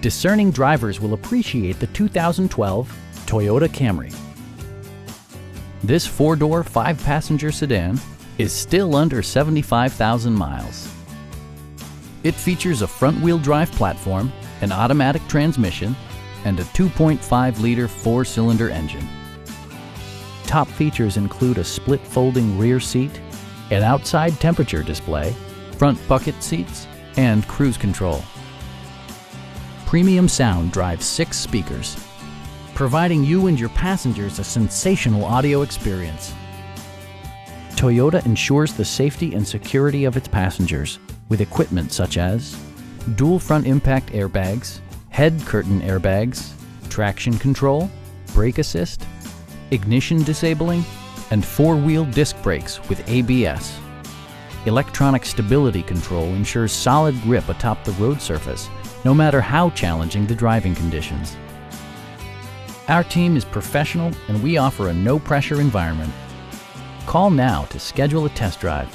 Discerning drivers will appreciate the 2012 Toyota Camry. This four-door, five-passenger sedan is still under 75,000 miles. It features a front-wheel drive platform, an automatic transmission, and a 2.5-liter four-cylinder engine. Top features include a split folding rear seat, an outside temperature display, front bucket seats, and cruise control. Premium sound drives 6 speakers, providing you and your passengers a sensational audio experience. Toyota ensures the safety and security of its passengers with equipment such as dual front impact airbags, head curtain airbags, traction control, brake assist, ignition disabling, and four-wheel disc brakes with ABS. Electronic stability control ensures solid grip atop the road surface, no matter how challenging the driving conditions. Our team is professional and we offer a no-pressure environment. Call now to schedule a test drive.